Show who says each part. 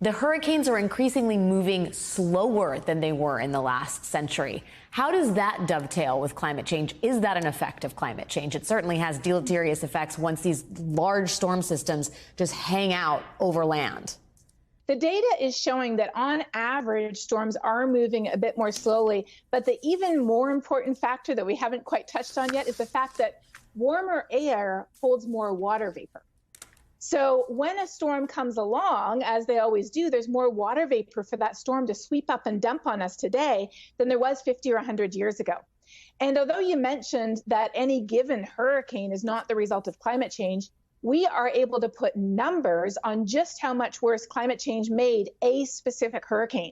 Speaker 1: The hurricanes are increasingly moving slower than they were in the last century. How does that dovetail with climate change? Is that an effect of climate change? It certainly has deleterious effects once these large storm systems just hang out over land.
Speaker 2: The data is showing that on average, storms are moving a bit more slowly. But the even more important factor that we haven't quite touched on yet is the fact that warmer air holds more water vapor. So when a storm comes along, as they always do, there's more water vapor for that storm to sweep up and dump on us today than there was 50 or 100 years ago. And although you mentioned that any given hurricane is not the result of climate change, we are able to put numbers on just how much worse climate change made a specific hurricane.